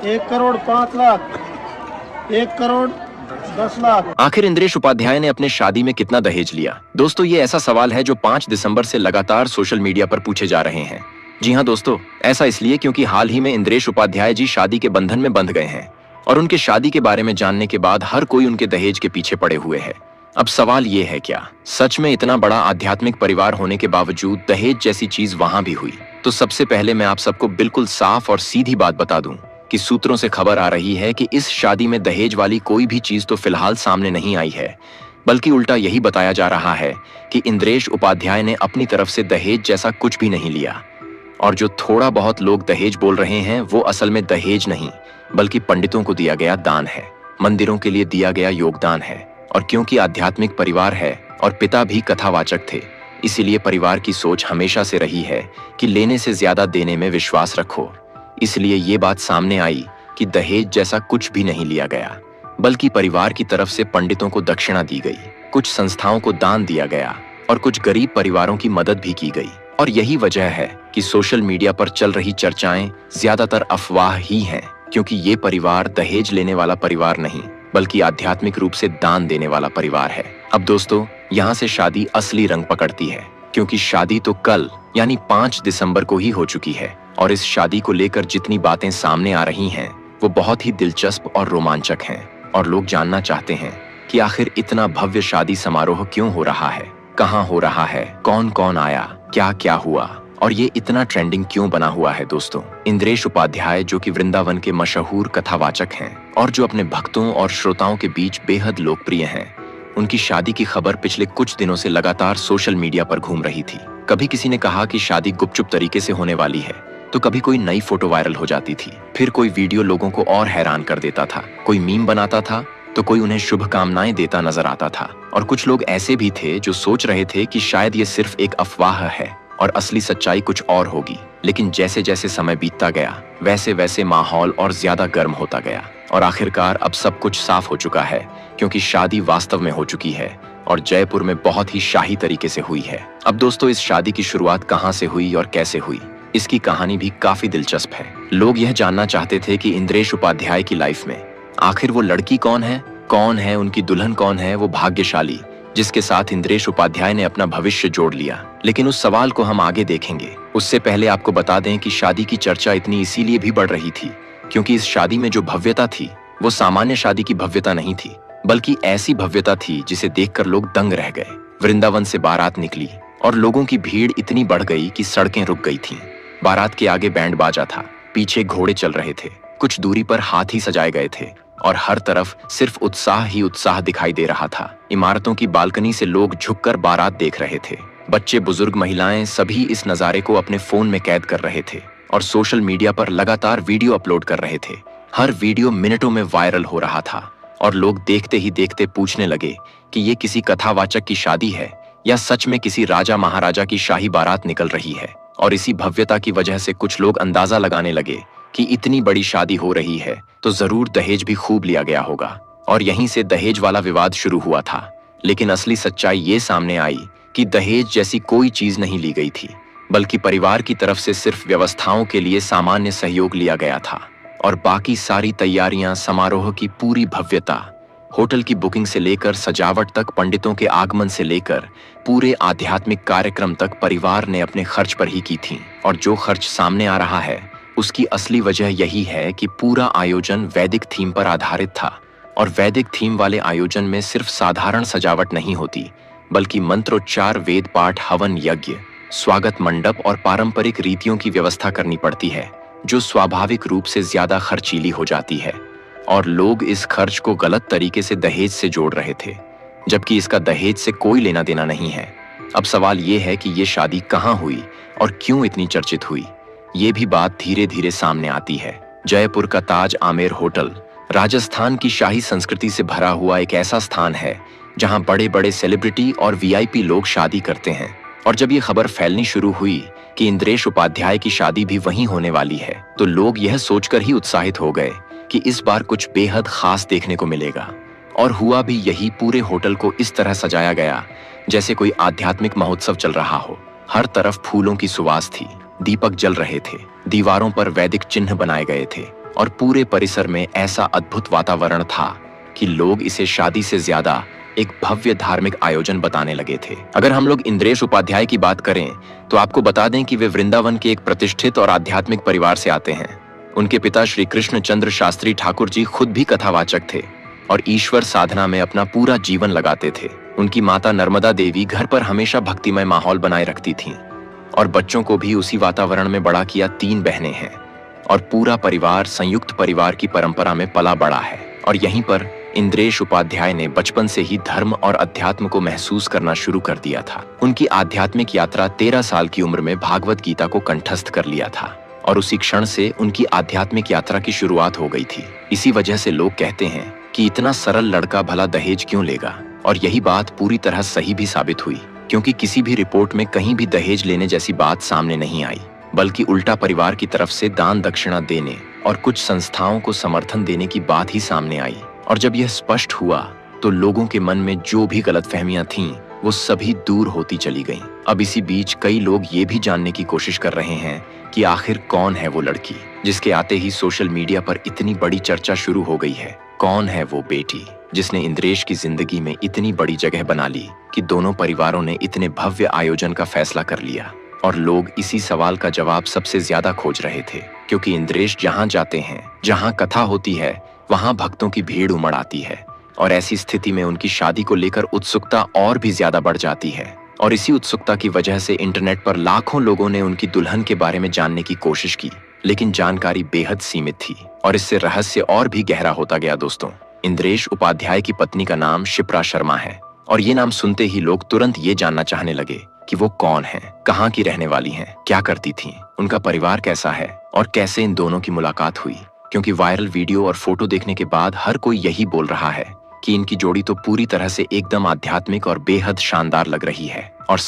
1,05,00,000, 1,10,00,000। आखिर इंद्रेश उपाध्याय ने अपने शादी में कितना दहेज लिया? दोस्तों, ये ऐसा सवाल है जो 5 दिसंबर से लगातार सोशल मीडिया पर पूछे जा रहे हैं। जी हाँ दोस्तों, ऐसा इसलिए क्योंकि हाल ही में इंद्रेश उपाध्याय जी शादी के बंधन में बंध गए हैं और उनके शादी के बारे में जानने के बाद हर कोई उनके दहेज के पीछे पड़े हुए है। अब सवाल ये है, क्या सच में इतना बड़ा आध्यात्मिक परिवार होने के बावजूद दहेज जैसी चीज वहां भी हुई? तो सबसे पहले मैं आप सबको बिल्कुल साफ और सीधी बात बता दूं कि सूत्रों से खबर आ रही है कि इस शादी में दहेज वाली कोई भी चीज तो फिलहाल सामने नहीं आई है, बल्कि उल्टा यही बताया जा रहा है कि इंद्रेश उपाध्याय ने अपनी तरफ से दहेज जैसा कुछ भी नहीं लिया। और जो थोड़ा बहुत लोग दहेज बोल रहे हैं वो असल में दहेज नहीं, बल्कि पंडितों को दिया गया दान है, मंदिरों के लिए दिया गया योगदान है। और क्योंकि आध्यात्मिक परिवार है और पिता भी कथावाचक थे, इसीलिए परिवार की सोच हमेशा से रही है कि लेने से ज्यादा देने में विश्वास रखो। इसलिए ये बात सामने आई कि दहेज जैसा कुछ भी नहीं लिया गया, बल्कि परिवार की तरफ से पंडितों को दक्षिणा दी गई, कुछ संस्थाओं को दान दिया गया और कुछ गरीब परिवारों की मदद भी की गई। और यही वजह है कि सोशल मीडिया पर चल रही चर्चाएं ज्यादातर अफवाह ही हैं, क्योंकि ये परिवार दहेज लेने वाला परिवार नहीं, बल्कि आध्यात्मिक रूप से दान देने वाला परिवार है। अब दोस्तों, यहाँ से शादी असली रंग पकड़ती है, क्योंकि शादी तो कल यानी 5 दिसंबर को ही हो चुकी है और इस शादी को लेकर जितनी बातें सामने आ रही हैं वो बहुत ही दिलचस्प और रोमांचक हैं। और लोग जानना चाहते हैं कि आखिर इतना भव्य शादी समारोह क्यों हो रहा है, कहाँ हो रहा है, कौन कौन आया, क्या क्या हुआ और ये इतना ट्रेंडिंग क्यों बना हुआ है। दोस्तों, इंद्रेश उपाध्याय जो कि वृंदावन के मशहूर कथावाचक हैं और जो अपने भक्तों और श्रोताओं के बीच बेहद लोकप्रिय हैं, उनकी शादी की खबर पिछले कुछ दिनों से लगातार सोशल मीडिया पर घूम रही थी। कभी किसी ने कहा कि शादी गुपचुप तरीके से होने वाली है, तो कभी कोई नई फोटो वायरल हो जाती थी, फिर कोई वीडियो लोगों को और हैरान कर देता था, कोई मीम बनाता था तो कोई उन्हें शुभकामनाएं देता नजर आता था। और कुछ लोग ऐसे भी थे जो सोच रहे थे कि शायद ये सिर्फ एक अफवाह है और असली सच्चाई कुछ और होगी। लेकिन जैसे जैसे समय बीतता गया वैसे वैसे माहौल और ज्यादा गर्म होता गया और आखिरकार अब सब कुछ साफ हो चुका है, क्योंकि शादी वास्तव में हो चुकी है और जयपुर में बहुत ही शाही तरीके से हुई है। अब दोस्तों, इस शादी की शुरुआत कहाँ से हुई और कैसे हुई, इसकी कहानी भी काफी दिलचस्प है। लोग यह जानना चाहते थे कि इंद्रेश उपाध्याय की लाइफ में आखिर वो लड़की कौन है, उनकी दुल्हन कौन है, वो भाग्यशाली जिसके साथ इंद्रेश उपाध्याय ने अपना भविष्य जोड़ लिया। लेकिन उस सवाल को हम आगे देखेंगे। उससे पहले आपको बता दें कि शादी की चर्चा इतनी इसीलिए भी बढ़ रही थी क्योंकि इस शादी में जो भव्यता थी वो सामान्य शादी की भव्यता नहीं थी, बल्कि ऐसी भव्यता थी जिसे देखकर लोग दंग रह गए। वृंदावन से बारात निकली और लोगों की भीड़ इतनी बढ़ गई कि सड़कें रुक गई थीं। बारात के आगे बैंड बाजा था, पीछे घोड़े चल रहे थे, कुछ दूरी पर हाथी सजाए गए थे और हर तरफ सिर्फ उत्साह ही उत्साह दिखाई दे रहा था। इमारतों की बालकनी से लोग झुककर बारात देख रहे थे। बच्चे, बुजुर्ग, महिलाएं सभी इस नजारे को अपने फोन में कैद कर रहे थे और सोशल मीडिया पर लगातार वीडियो अपलोड कर रहे थे। हर वीडियो मिनटों में वायरल हो रहा था और लोग देखते ही देखते पूछने लगे कि ये किसी कथावाचक की शादी है या सच में किसी राजा महाराजा की शाही बारात निकल रही है। और इसी भव्यता की वजह से कुछ लोग अंदाजा लगाने लगे कि इतनी बड़ी शादी हो रही है तो जरूर दहेज भी खूब लिया गया होगा और यहीं से दहेज वाला विवाद शुरू हुआ था। लेकिन असली सच्चाई ये सामने आई कि दहेज जैसी कोई चीज नहीं ली गई थी, बल्कि परिवार की तरफ से सिर्फ व्यवस्थाओं के लिए सामान्य सहयोग लिया गया था और बाकी सारी तैयारियां, समारोह की पूरी भव्यता, होटल की बुकिंग से लेकर सजावट तक, पंडितों के आगमन से लेकर पूरे आध्यात्मिक कार्यक्रम तक परिवार ने अपने खर्च पर ही की थी। और जो खर्च सामने आ रहा है उसकी असली वजह यही है कि पूरा आयोजन वैदिक थीम पर आधारित था और वैदिक थीम वाले आयोजन में सिर्फ साधारण सजावट नहीं होती, बल्कि मंत्रोच्चार, वेद पाठ, हवन यज्ञ, स्वागत मंडप और पारंपरिक रीतियों की व्यवस्था करनी पड़ती है, जो स्वाभाविक रूप से ज्यादा खर्चीली हो जाती है। और लोग इस खर्च को गलत तरीके से दहेज से जोड़ रहे थे, जबकि इसका दहेज से कोई लेना देना नहीं है। अब सवाल ये है कि ये शादी कहाँ हुई और क्यों इतनी चर्चित हुई। ये भी बात धीरे धीरे सामने आती है। जयपुर का ताज आमेर होटल राजस्थान की शाही संस्कृति से भरा हुआ एक ऐसा स्थान है जहां बड़े बड़े सेलिब्रिटी और वीआईपी लोग शादी करते हैं। और जब ये खबर फैलनी शुरू हुई कि इंद्रेश उपाध्याय की शादी भी वहीं होने वाली है, तो लोग यह सोचकर ही उत्साहित हो गए कि इस बार कुछ बेहद खास देखने को मिलेगा। और हुआ भी यही। पूरे होटल को इस तरह सजाया गया जैसे कोई आध्यात्मिक महोत्सव चल रहा हो। हर तरफ फूलों की सुवास थी, दीपक जल रहे थे, दीवारों पर वैदिक चिन्ह बनाए गए थे और पूरे परिसर में ऐसा अद्भुत वातावरण था कि लोग इसे शादी से ज्यादा एक भव्य धार्मिक आयोजन बताने लगे थे। अगर हम लोग इंद्रेश उपाध्याय की बात करें तो आपको बता दें कि वे वृंदावन के एक प्रतिष्ठित और आध्यात्मिक परिवार से आते हैं। उनके पिता श्री कृष्ण चंद्र शास्त्री ठाकुर जी खुद भी कथावाचक थे और ईश्वर साधना में अपना पूरा जीवन लगाते थे। उनकी माता नर्मदा देवी घर पर हमेशा भक्तिमय माहौल बनाए रखती थीं और बच्चों को भी उसी वातावरण में बड़ा किया। 3 बहनें हैं और पूरा परिवार संयुक्त परिवार की परंपरा में पला बड़ा है। और यहीं पर इंद्रेश उपाध्याय ने बचपन से ही धर्म और अध्यात्म को महसूस करना शुरू कर दिया था। उनकी आध्यात्मिक यात्रा 13 साल की उम्र में भागवत गीता को कंठस्थ कर लिया था और उसी क्षण से उनकी आध्यात्मिक यात्रा की शुरुआत हो गई थी। इसी वजह से लोग कहते हैं कि इतना सरल लड़का भला दहेज क्यों लेगा, और यही बात पूरी तरह सही भी साबित हुई, क्योंकि किसी भी रिपोर्ट में कहीं भी दहेज लेने जैसी बात सामने नहीं आई, बल्कि उल्टा परिवार की तरफ से दान दक्षिणा देने और कुछ संस्थाओं को समर्थन देने की बात ही सामने आई। और जब यह स्पष्ट हुआ तो लोगों के मन में जो भी गलतफहमियां थीं वो सभी दूर होती चली गईं। अब इसी बीच कई लोग ये भी जानने की कोशिश कर रहे हैं कि आखिर कौन है वो लड़की जिसके आते ही सोशल मीडिया पर इतनी बड़ी चर्चा शुरू हो गई है। कौन है वो बेटी जिसने इंद्रेश की जिंदगी में इतनी बड़ी जगह बना ली कि दोनों परिवारों ने इतने भव्य आयोजन का फैसला कर लिया। और लोग इसी सवाल का जवाब सबसे ज्यादा खोज रहे थे, क्योंकि इंद्रेश जहां जाते हैं, जहां कथा होती है, वहां भक्तों की भीड़ उमड़ आती है और ऐसी स्थिति में उनकी शादी को लेकर उत्सुकता और भी ज्यादा बढ़ जाती है। और इसी उत्सुकता की वजह से इंटरनेट पर लाखों लोगों ने उनकी दुल्हन के बारे में जानने की कोशिश की, लेकिन जानकारी बेहद सीमित थी और इससे रहस्य और भी गहरा होता गया। दोस्तों, इंद्रेश उपाध्याय की पत्नी का नाम शिप्रा शर्मा है और ये नाम सुनते ही लोग तुरंत ये जानना चाहने लगे कि वो कौन है, कहाँ की रहने वाली हैं, क्या करती थीं, उनका परिवार कैसा है और कैसे इन दोनों की मुलाकात हुई। क्योंकि वायरल वीडियो और फोटो देखने के बाद हर कोई यही बोल रहा है कि इनकी जोड़ी तो पूरी तरह से एकदम आध्यात्मिक और बेहद शानदार लग रही है। और